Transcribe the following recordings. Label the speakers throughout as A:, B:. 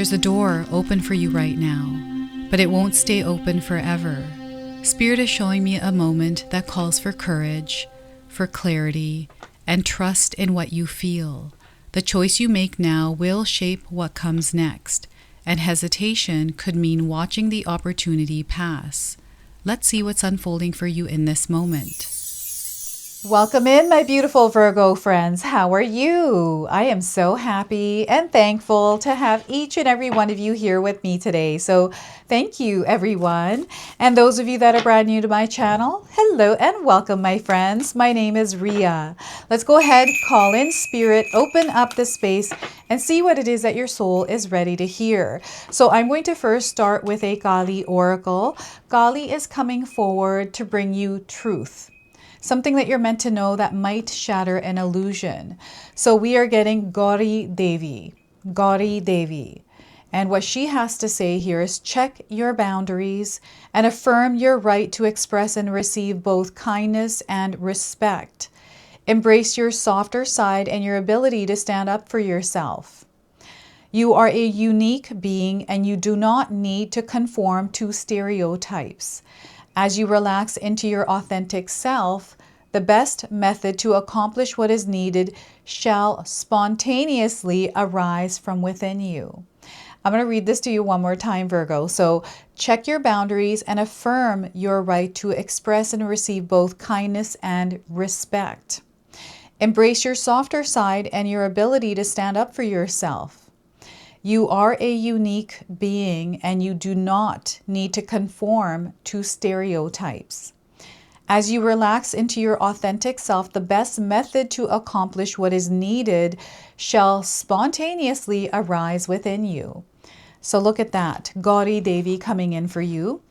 A: There's a door open for you right now, but it won't stay open forever. Spirit is showing me a moment that calls for courage, for clarity, and trust in what you feel. The choice you make now will shape what comes next, and hesitation could mean watching the opportunity pass. Let's see what's unfolding for you in this moment.
B: Welcome in, my beautiful Virgo friends. How are you? I am so happy and thankful to have each and every one of you here with me today. So thank you, everyone. And those of you that are brand new to my channel, hello and welcome, my friends. My name is Ria. Let's go ahead, call in spirit, open up the space, and see what it is that your soul is ready to hear. So I'm going to first start with a Kali oracle. Kali is coming forward to bring you truth. Something that you're meant to know that might shatter an illusion. So we are getting Gauri Devi. Gauri Devi. And what she has to say here is check your boundaries and affirm your right to express and receive both kindness and respect. Embrace your softer side and your ability to stand up for yourself. You are a unique being and you do not need to conform to stereotypes. As you relax into your authentic self, the best method to accomplish what is needed shall spontaneously arise from within you. I'm going to read this to you one more time, Virgo. So check your boundaries and affirm your right to express and receive both kindness and respect. Embrace your softer side and your ability to stand up for yourself. You are a unique being and you do not need to conform to stereotypes. As you relax into your authentic self, the best method to accomplish what is needed shall spontaneously arise within you. So look at that, Gauri Devi coming in for you.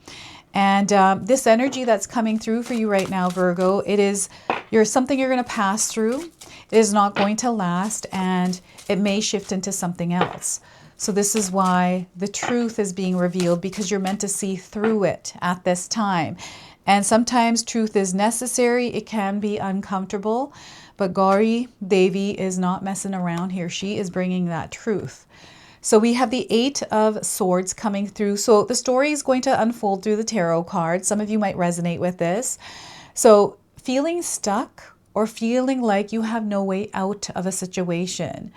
B: And this energy that's coming through for you right now, Virgo, it is something you're going to pass through. It is not going to last and it may shift into something else. So this is why the truth is being revealed, because you're meant to see through it at this time. And sometimes truth is necessary. It can be uncomfortable, but Gauri Devi is not messing around here. She is bringing that truth. So we have the Eight of Swords coming through. So the story is going to unfold through the tarot cards. Some of you might resonate with this. So feeling stuck or feeling like you have no way out of a situation.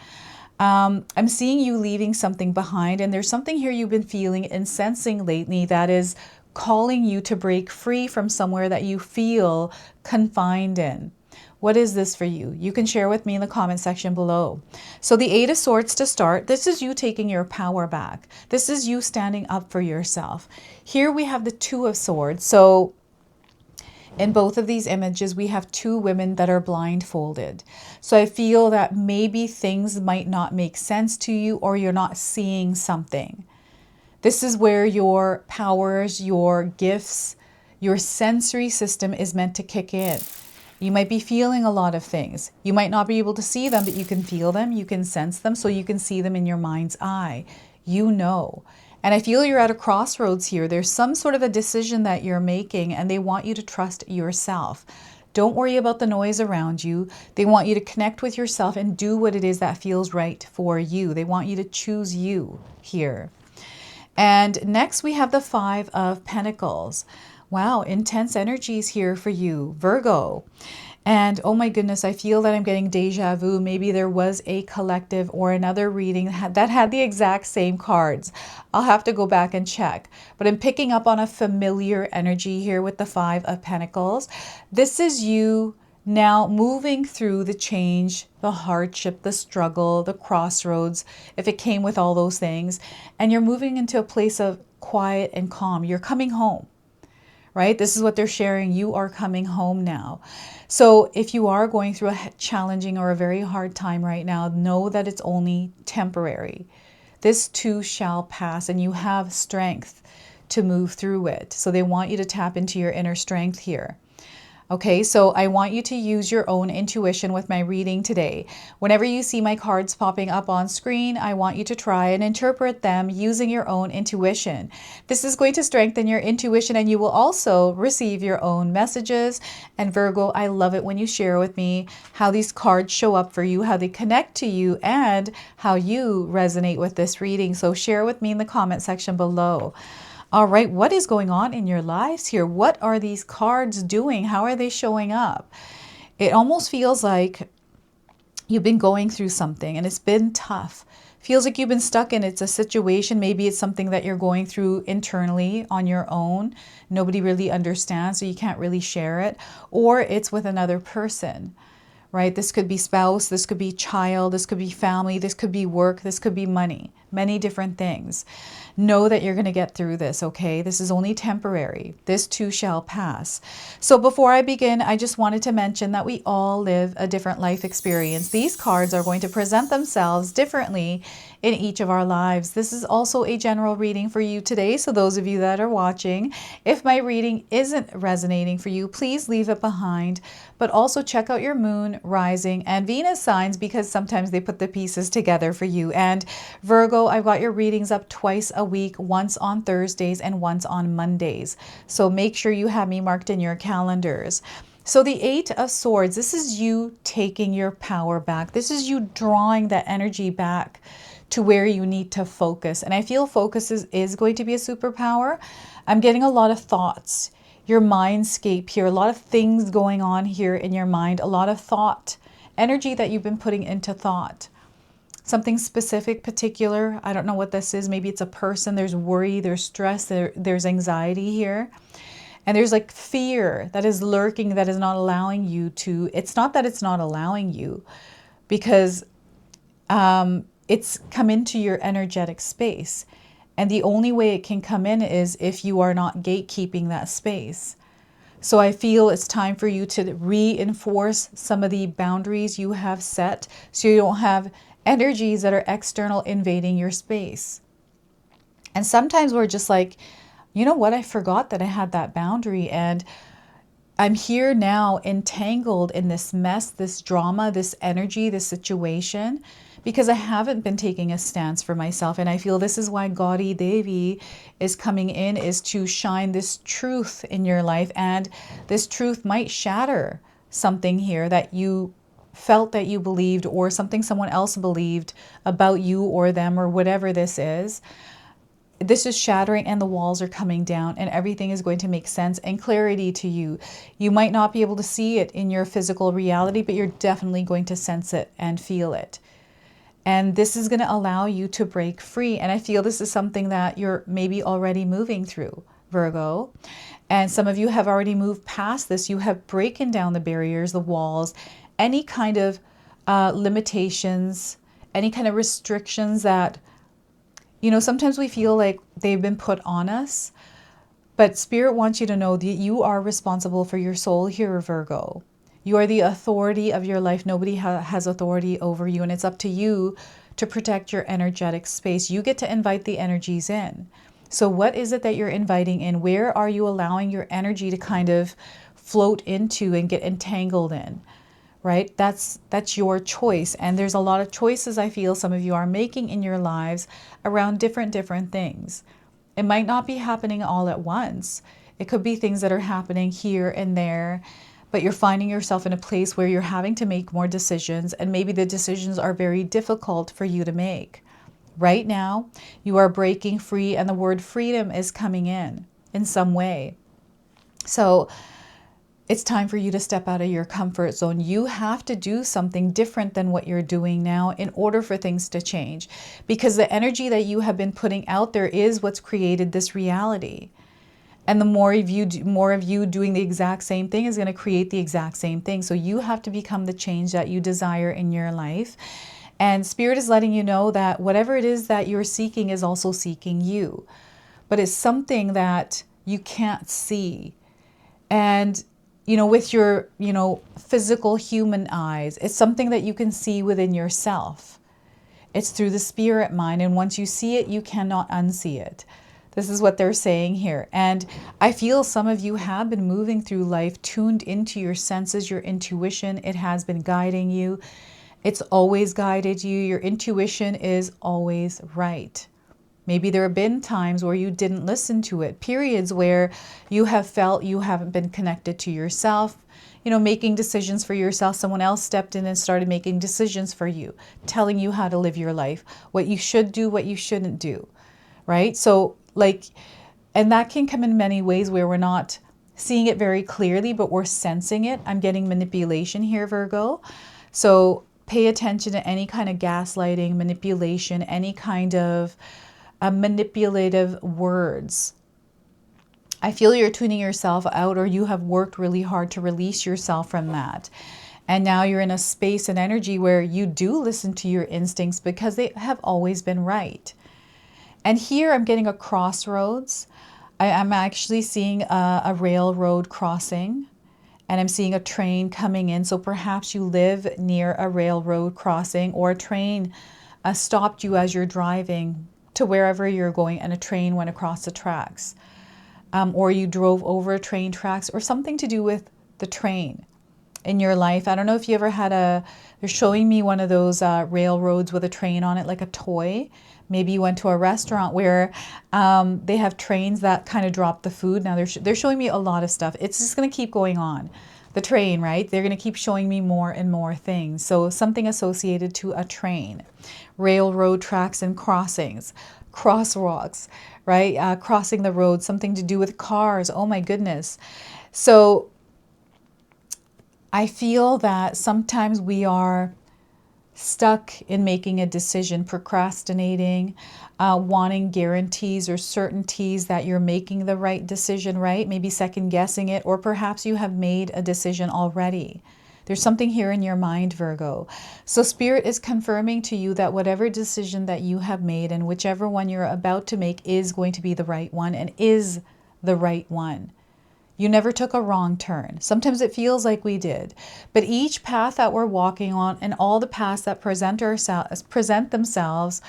B: I'm seeing you leaving something behind, and there's something here you've been feeling and sensing lately that is calling you to break free from somewhere that you feel confined in. What is this for you? You can share with me in the comment section below. So the Eight of Swords to start, this is you taking your power back. This is you standing up for yourself. Here we have the Two of Swords. So in both of these images, we have two women that are blindfolded. So I feel that maybe things might not make sense to you or you're not seeing something. This is where your powers, your gifts, your sensory system is meant to kick in. You might be feeling a lot of things. You might not be able to see them, but you can feel them, you can sense them, so you can see them in your mind's eye. You know. And I feel you're at a crossroads here. There's some sort of a decision that you're making and they want you to trust yourself. Don't worry about the noise around you. They want you to connect with yourself and do what it is that feels right for you. They want you to choose you here. And next we have the Five of Pentacles. Wow, intense energies here for you, Virgo. And oh my goodness, I feel that I'm getting deja vu. Maybe there was a collective or another reading that had the exact same cards. I'll have to go back and check. But I'm picking up on a familiar energy here with the Five of Pentacles. This is you now moving through the change, the hardship, the struggle, the crossroads, if it came with all those things. And you're moving into a place of quiet and calm. You're coming home. Right? This is what they're sharing. You are coming home now. So if you are going through a challenging or a very hard time right now, know that it's only temporary. This too shall pass and you have strength to move through it. So they want you to tap into your inner strength here. Okay, so I want you to use your own intuition with my reading today. Whenever you see my cards popping up on screen, I want you to try and interpret them using your own intuition. This is going to strengthen your intuition, and you will also receive your own messages. And Virgo, I love it when you share with me how these cards show up for you, how they connect to you, and how you resonate with this reading. So share with me in the comment section below. All right, what is going on in your lives here? What are these cards doing? How are they showing up? It almost feels like you've been going through something and it's been tough. Feels like you've been stuck in it's a situation. Maybe it's something that you're going through internally on your own. Nobody really understands, so you can't really share it. Or it's with another person, right? This could be spouse, this could be child, this could be family, this could be work, this could be money, many different things. Know that you're going to get through this, okay? This is only temporary. This too shall pass. So before I begin, I just wanted to mention that we all live a different life experience. These cards are going to present themselves differently in each of our lives. This is also a general reading for you today. So those of you that are watching, if my reading isn't resonating for you, please leave it behind. But also check out your moon, rising, and Venus signs, because sometimes they put the pieces together for you. And Virgo, I've got your readings up twice a week, once on Thursdays and once on Mondays. So make sure you have me marked in your calendars. So the Eight of Swords, this is you taking your power back. This is you drawing that energy back to where you need to focus. And I feel focus is going to be a superpower. I'm getting a lot of thoughts, your mindscape here, a lot of things going on here in your mind, a lot of thought, energy that you've been putting into thought. Something specific, particular. I don't know what this is. Maybe it's a person. There's worry, there's stress, there's anxiety here. And there's like fear that is lurking, that is not allowing you to, it's not that it's not allowing you, because it's come into your energetic space. And the only way it can come in is if you are not gatekeeping that space. So I feel it's time for you to reinforce some of the boundaries you have set, so you don't have energies that are external invading your space. And sometimes we're just like, you know what, I forgot that I had that boundary, and I'm here now entangled in this mess, this drama, this energy, this situation, because I haven't been taking a stance for myself. And I feel this is why Gauri Devi is coming in, is to shine this truth in your life. And this truth might shatter something here that you felt that you believed, or something someone else believed about you or them, or whatever this is. This is shattering, and the walls are coming down, and everything is going to make sense and clarity to you. You might not be able to see it in your physical reality, but you're definitely going to sense it and feel it. And this is going to allow you to break free. And I feel this is something that you're maybe already moving through, Virgo. And some of you have already moved past this. You have broken down the barriers, the walls, any kind of limitations, any kind of restrictions that, you know, sometimes we feel like they've been put on us. But Spirit wants you to know that you are responsible for your soul here, Virgo. You are the authority of your life. Nobody has authority over you, and it's up to you to protect your energetic space. You get to invite the energies in. So what is it that you're inviting in? Where are you allowing your energy to kind of float into and get entangled in? Right? That's your choice. And there's a lot of choices I feel some of you are making in your lives around different things. It might not be happening all at once. It could be things that are happening here and there, but you're finding yourself in a place where you're having to make more decisions, and maybe the decisions are very difficult for you to make. Right now, you are breaking free, and the word freedom is coming in some way. So it's time for you to step out of your comfort zone. You have to do something different than what you're doing now in order for things to change, because the energy that you have been putting out there is what's created this reality. And the more of you doing the exact same thing is going to create the exact same thing. So you have to become the change that you desire in your life. And Spirit is letting you know that whatever it is that you're seeking is also seeking you. But it's something that you can't see. And you know, with your, physical human eyes, it's something that you can see within yourself. It's through the spirit mind. And once you see it, you cannot unsee it. This is what they're saying here. And I feel some of you have been moving through life tuned into your senses, your intuition. It has been guiding you. It's always guided you. Your intuition is always right. Maybe there have been times where you didn't listen to it, periods where you have felt you haven't been connected to yourself, you know, making decisions for yourself. Someone else stepped in and started making decisions for you, telling you how to live your life, what you should do, what you shouldn't do, right? So like, and that can come in many ways where we're not seeing it very clearly, but we're sensing it. I'm getting manipulation here, Virgo. So pay attention to any kind of gaslighting, manipulation, any kind of manipulative words. I feel you're tuning yourself out, or you have worked really hard to release yourself from that. And now you're in a space and energy where you do listen to your instincts because they have always been right. And here I'm getting a crossroads. I'm actually seeing a railroad crossing, and I'm seeing a train coming in. So perhaps you live near a railroad crossing, or a train stopped you as you're driving to wherever you're going, and a train went across the tracks. Or you drove over train tracks, or something to do with the train in your life. I don't know if you ever had they're showing me one of those railroads with a train on it, like a toy. Maybe you went to a restaurant where they have trains that kind of drop the food. Now they're showing me a lot of stuff. It's just going to keep going on. The train, right? They're going to keep showing me more and more things. So something associated to a train, railroad tracks and crossings, crosswalks, right? Crossing the road, something to do with cars. Oh my goodness. So I feel that sometimes we are stuck in making a decision, procrastinating, wanting guarantees or certainties that you're making the right decision, right? Maybe second guessing it, or perhaps you have made a decision already. There's something here in your mind, Virgo. So Spirit is confirming to you that whatever decision that you have made, and whichever one you're about to make, is going to be the right one and is the right one. You never took a wrong turn. Sometimes it feels like we did. But each path that we're walking on, and all the paths that present themselves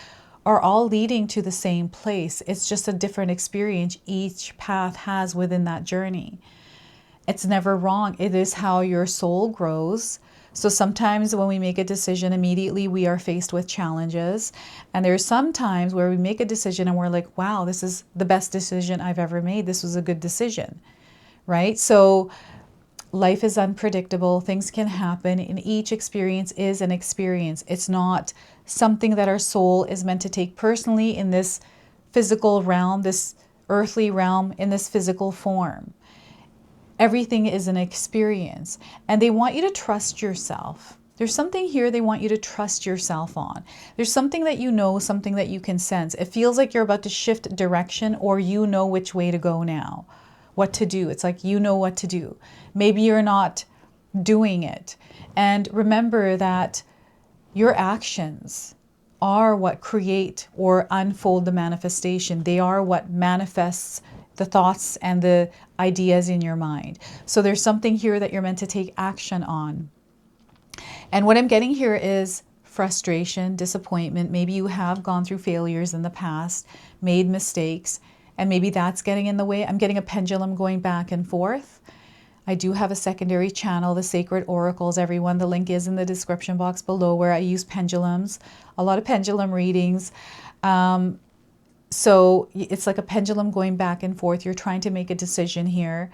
B: are all leading to the same place. It's just a different experience each path has within that journey. It's never wrong. It is how your soul grows. So sometimes when we make a decision, immediately we are faced with challenges. And there's some times where we make a decision and we're like, wow, this is the best decision I've ever made. This was a good decision. Right? So life is unpredictable. Things can happen, and each experience is an experience. It's not something that our soul is meant to take personally in this physical realm, this earthly realm, in this physical form. Everything is an experience, and they want you to trust yourself. There's something here they want you to trust yourself on. There's something that you know, something that you can sense. It feels like you're about to shift direction, or you know which way to go now. What to do. It's like you know what to do. Maybe you're not doing it. And remember that your actions are what create or unfold the manifestation. They are what manifests the thoughts and the ideas in your mind. So there's something here that you're meant to take action on. And what I'm getting here is frustration, disappointment. Maybe you have gone through failures in the past, made mistakes, and maybe that's getting in the way. I'm getting a pendulum going back and forth. I do have a secondary channel, the Sacred Oracles, everyone. The link is in the description box below, where I use pendulums, a lot of pendulum readings. So it's like a pendulum going back and forth. You're trying to make a decision here,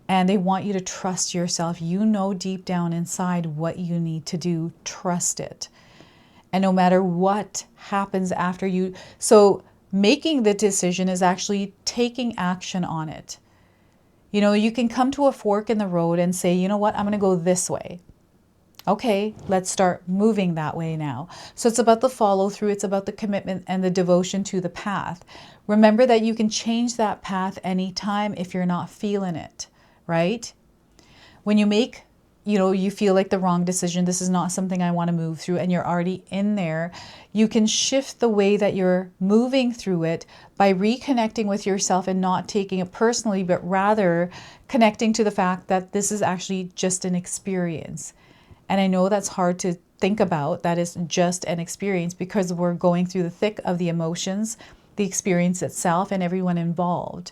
B: and they want you to trust yourself. You know deep down inside what you need to do. Trust it. And no matter what happens after you, so making the decision is actually taking action on it. You know, you can come to a fork in the road and say, you know what, I'm going to go this way. Okay, let's start moving that way now. So it's about the follow through. It's about the commitment and the devotion to the path. Remember that you can change that path anytime if you're not feeling it, right? When you make, you feel like the wrong decision, this is not something I want to move through, and you're already in there, you can shift the way that you're moving through it by reconnecting with yourself and not taking it personally, but rather connecting to the fact that this is actually just an experience. And I know that's hard to think about, that is just an experience, because we're going through the thick of the emotions, the experience itself and everyone involved.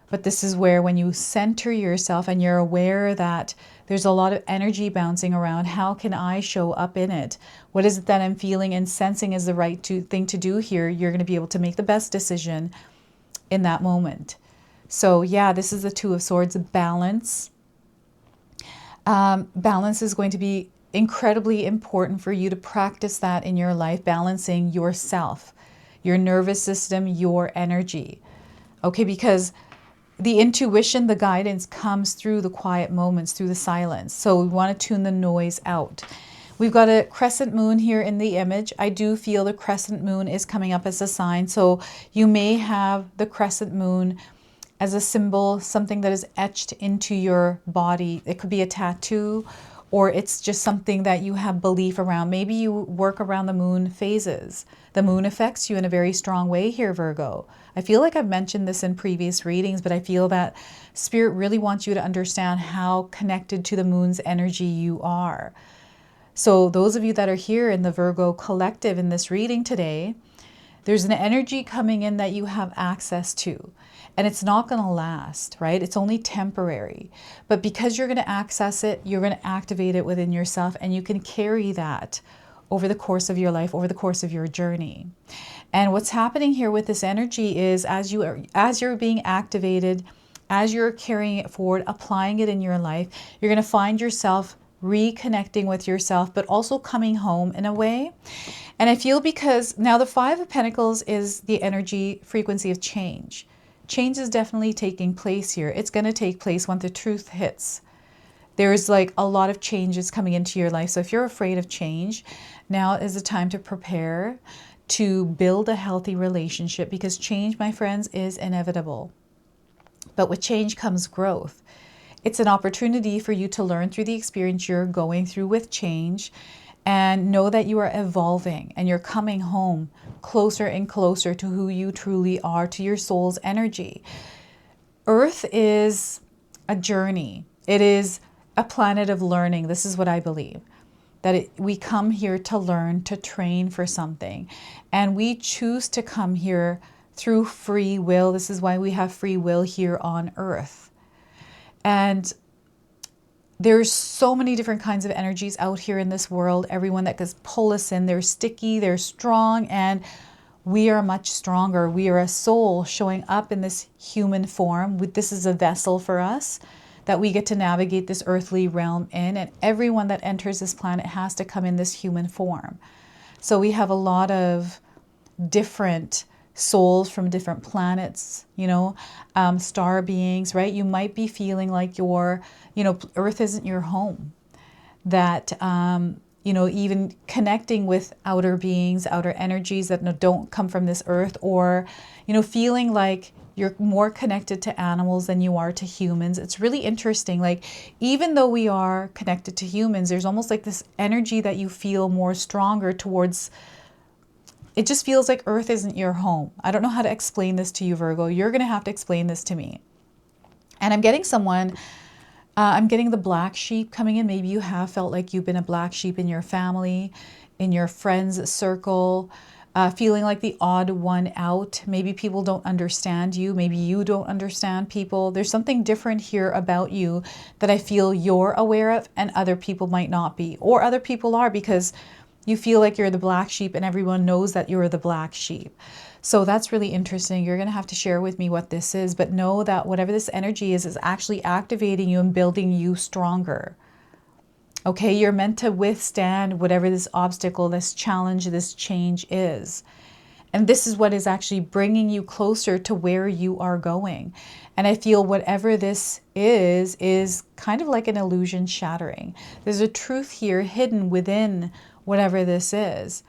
B: But this is where, when you center yourself and you're aware that there's a lot of energy bouncing around, how can I show up in it? What is it that I'm feeling and sensing is the right thing to do here? You're going to be able to make the best decision in that moment. So yeah, this is the Two of Swords, balance. Balance is going to be incredibly important for you to practice that in your life, balancing yourself, your nervous system, your energy. Okay, because the intuition, the guidance comes through the quiet moments, through the silence. So we want to tune the noise out. We've got a crescent moon here in the image. I do feel the crescent moon is coming up as a sign. So you may have the crescent moon as a symbol, something that is etched into your body. It could be a tattoo, or it's just something that you have belief around. Maybe you work around the moon phases. The moon affects you in a very strong way here, Virgo. I feel like I've mentioned this in previous readings, but I feel that Spirit really wants you to understand how connected to the moon's energy you are. So those of you that are here in the Virgo collective in this reading today, there's an energy coming in that you have access to. And it's not going to last, right? It's only temporary. But because you're going to access it, you're going to activate it within yourself, and you can carry that over the course of your life, over the course of your journey. And what's happening here with this energy is as you're being activated, as you're carrying it forward, applying it in your life, you're going to find yourself reconnecting with yourself, but also coming home in a way. And I feel, because now the Five of Pentacles is the energy frequency of change. Change is definitely taking place here. It's going to take place when the truth hits. There's like a lot of changes coming into your life. So if you're afraid of change, now is the time to prepare to build a healthy relationship, because change, my friends, is inevitable. But with change comes growth. It's an opportunity for you to learn through the experience you're going through with change, and know that you are evolving and you're coming home closer and closer to who you truly are, to your soul's energy. Earth is a journey. It is a planet of learning. This is what I believe, that we come here to learn, to train for something. And we choose to come here through free will. This is why we have free will here on Earth. And there's so many different kinds of energies out here in this world. Everyone that can pull us in, they're sticky, they're strong, and we are much stronger. We are a soul showing up in this human form. This is a vessel for us that we get to navigate this earthly realm in. And everyone that enters this planet has to come in this human form. So we have a lot of different souls from different planets, star beings, right? You might be feeling like Earth isn't your home, that, even connecting with outer beings, outer energies that don't come from this earth, or, feeling like you're more connected to animals than you are to humans. It's really interesting. Like, even though we are connected to humans, there's almost like this energy that you feel more stronger towards. It just feels like Earth isn't your home. I don't know how to explain this to you, Virgo. You're going to have to explain this to me. And I'm getting I'm getting the black sheep coming in. Maybe you have felt like you've been a black sheep in your family, in your friends circle, feeling like the odd one out. Maybe people don't understand you. Maybe you don't understand people. There's something different here about you that I feel you're aware of and other people might not be. Or other people are, because you feel like you're the black sheep and everyone knows that you're the black sheep. So that's really interesting. You're going to have to share with me what this is, but know that whatever this energy is actually activating you and building you stronger. Okay, you're meant to withstand whatever this obstacle, this challenge, this change is. And this is what is actually bringing you closer to where you are going. And I feel whatever this is kind of like an illusion shattering. There's a truth here hidden within whatever this is.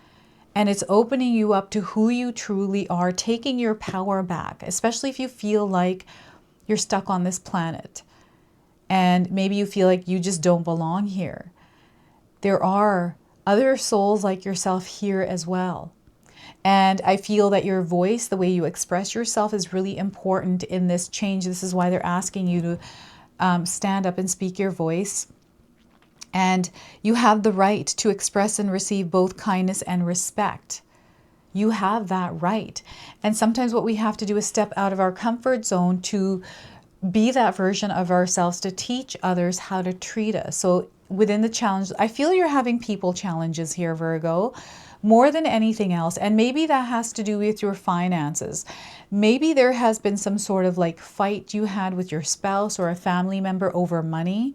B: And it's opening you up to who you truly are, taking your power back, especially if you feel like you're stuck on this planet. And maybe you feel like you just don't belong here. There are other souls like yourself here as well. And I feel that your voice, the way you express yourself, is really important in this change. This is why they're asking you to stand up and speak your voice. And you have the right to express and receive both kindness and respect. You have that right. And sometimes what we have to do is step out of our comfort zone to be that version of ourselves to teach others how to treat us. So within the challenge, I feel you're having people challenges here, Virgo, more than anything else. And maybe that has to do with your finances. Maybe there has been some sort of like fight you had with your spouse or a family member over money.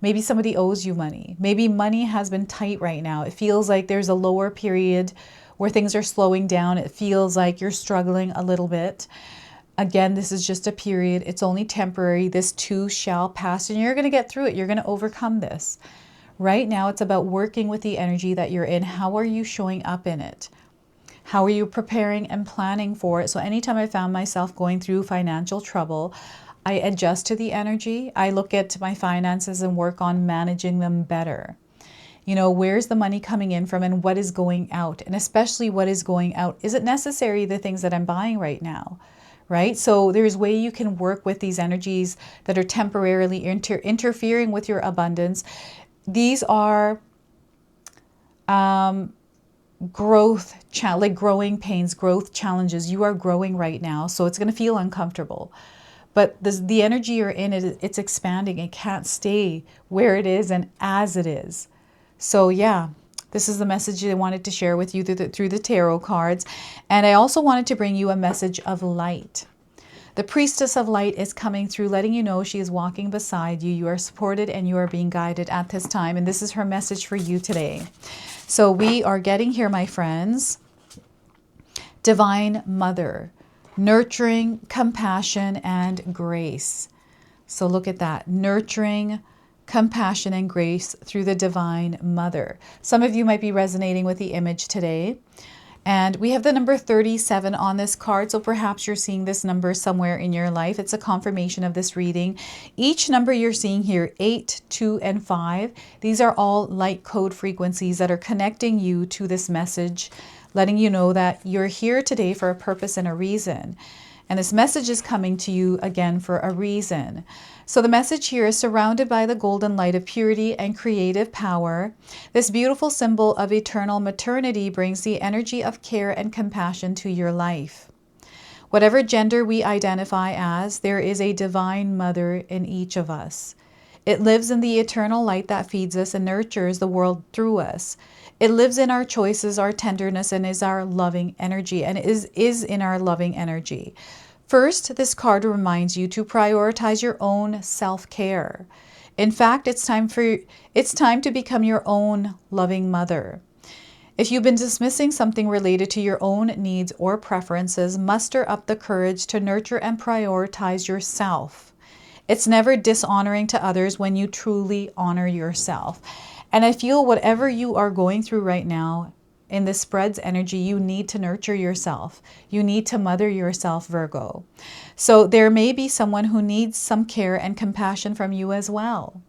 B: Maybe somebody owes you money. Maybe money has been tight right now. It feels like there's a lower period where things are slowing down. It feels like you're struggling a little bit. Again, this is just a period. It's only temporary. This too shall pass, and you're going to get through it. You're going to overcome this. Right now, it's about working with the energy that you're in. How are you showing up in it? How are you preparing and planning for it? So anytime I found myself going through financial trouble, I adjust to the energy. I look at my finances and work on managing them better. You know, where's the money coming in from and what is going out? And especially what is going out. Is it necessary, the things that I'm buying right now? Right? So there's a way you can work with these energies that are temporarily interfering with your abundance. These are growth, like growing pains, growth challenges. You are growing right now, so it's going to feel uncomfortable. But the energy you're in, it's expanding. It can't stay where it is and as it is. So yeah, this is the message I wanted to share with you through the tarot cards. And I also wanted to bring you a message of light. The priestess of light is coming through, letting you know she is walking beside you. You are supported and you are being guided at this time. And this is her message for you today. So we are getting here, my friends. Divine Mother, nurturing, compassion, and grace. So look at that, nurturing, compassion, and grace through the Divine Mother. Some of you might be resonating with the image today. And we have the number 37 on this card, so perhaps you're seeing this number somewhere in your life. It's a confirmation of this reading. Each number you're seeing here, 8, 2, and 5, these are all light code frequencies that are connecting you to this message, letting you know that you're here today for a purpose and a reason. And this message is coming to you again for a reason. So the message here is surrounded by the golden light of purity and creative power. This beautiful symbol of eternal maternity brings the energy of care and compassion to your life. Whatever gender we identify as, there is a divine mother in each of us. It lives in the eternal light that feeds us and nurtures the world through us. It lives in our choices, our tenderness, and is our loving energy, and is in our loving energy. First, this card reminds you to prioritize your own self-care. In fact, it's time to become your own loving mother. If you've been dismissing something related to your own needs or preferences, muster up the courage to nurture and prioritize yourself. It's never dishonoring to others when you truly honor yourself. And I feel whatever you are going through right now, in this spreads energy, you need to nurture yourself. You need to mother yourself, Virgo. So there may be someone who needs some care and compassion from you as well.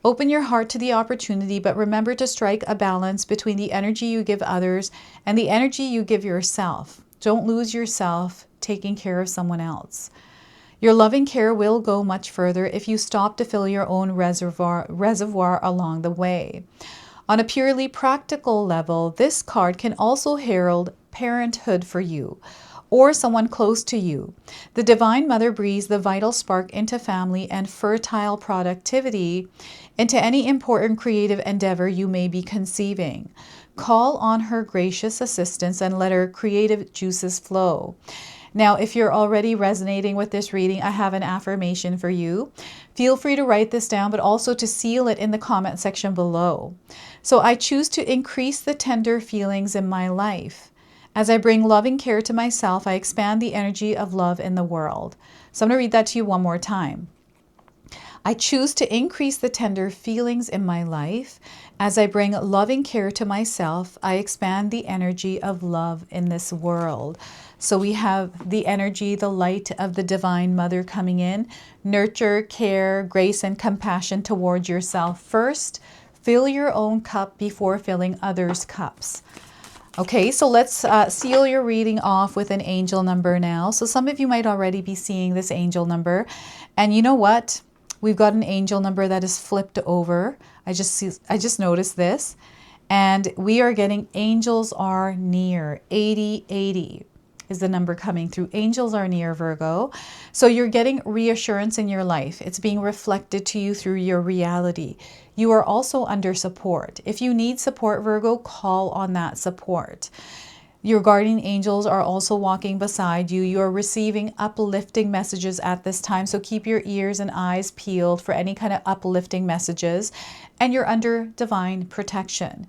B: Open your heart to the opportunity, but remember to strike a balance between the energy you give others and the energy you give yourself. Don't lose yourself taking care of someone else. Your loving care will go much further if you stop to fill your own reservoir along the way. On a purely practical level, this card can also herald parenthood for you or someone close to you. The Divine Mother breathes the vital spark into family and fertile productivity into any important creative endeavor you may be conceiving. Call on her gracious assistance and let her creative juices flow. Now, if you're already resonating with this reading, I have an affirmation for you. Feel free to write this down, but also to seal it in the comment section below. So I choose to increase the tender feelings in my life. As I bring loving care to myself, I expand the energy of love in the world. So I'm going to read that to you one more time. I choose to increase the tender feelings in my life. As I bring loving care to myself, I expand the energy of love in this world. So we have the energy, the light of the Divine Mother coming in. Nurture, care, grace, and compassion towards yourself first. Fill your own cup before filling others' cups. Okay, so let's seal your reading off with an angel number now. So some of you might already be seeing this angel number. And you know what? We've got an angel number that is flipped over. I just noticed this. And we are getting angels are near. 8080 is the number coming through. Angels are near, Virgo. So you're getting reassurance in your life. It's being reflected to you through your reality. You are also under support. If you need support, Virgo, call on that support. Your guardian angels are also walking beside you. You're receiving uplifting messages at this time. So keep your ears and eyes peeled for any kind of uplifting messages. And you're under divine protection.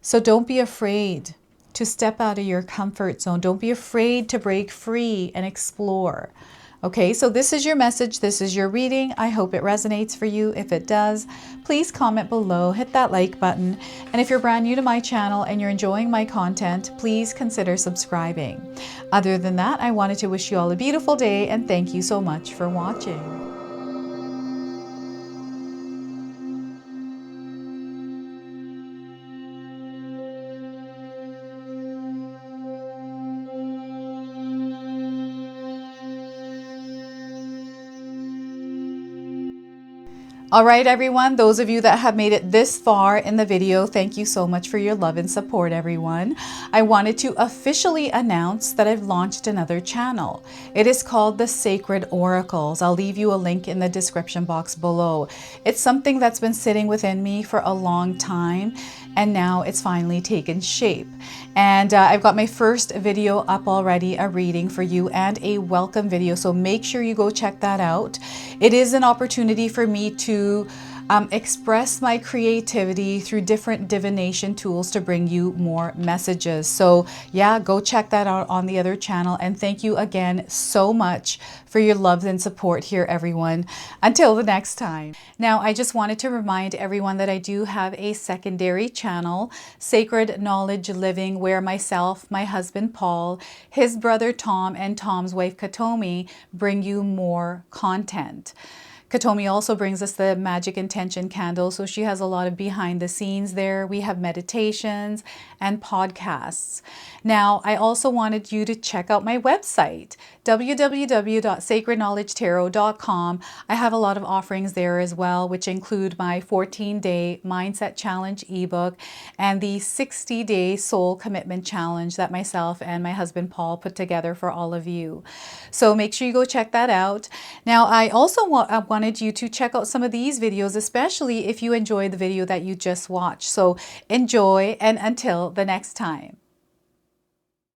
B: So don't be afraid to step out of your comfort zone. Don't be afraid to break free and explore. Okay, so this is your message. This is your reading. I hope it resonates for you. If it does, please comment below, hit that like button. And if you're brand new to my channel and you're enjoying my content, please consider subscribing. Other than that, I wanted to wish you all a beautiful day and thank you so much for watching. All right, everyone, those of you that have made it this far in the video, thank you so much for your love and support, everyone. I wanted to officially announce that I've launched another channel. It is called The Sacred Oracles. I'll leave you a link in the description box below. It's something that's been sitting within me for a long time, and now it's finally taken shape. And I've got my first video up already, a reading for you and a welcome video. So make sure you go check that out. It is an opportunity for me to express my creativity through different divination tools to bring you more messages. So yeah, go check that out on the other channel. And thank you again so much for your love and support here, everyone. Until the next time. Now, I just wanted to remind everyone that I do have a secondary channel, Sacred Knowledge Living, where myself, my husband Paul, his brother Tom, and Tom's wife Katomi bring you more content. Katomi also brings us the Magic Intention candle, so she has a lot of behind the scenes there. We have meditations and podcasts. Now, I also wanted you to check out my website, www.sacredknowledgetarot.com. I have a lot of offerings there as well, which include my 14-day Mindset Challenge ebook and the 60-day Soul Commitment Challenge that myself and my husband Paul put together for all of you. So make sure you go check that out. Now, I also wanted you to check out some of these videos, especially if you enjoyed the video that you just watched. So enjoy, and until the next time.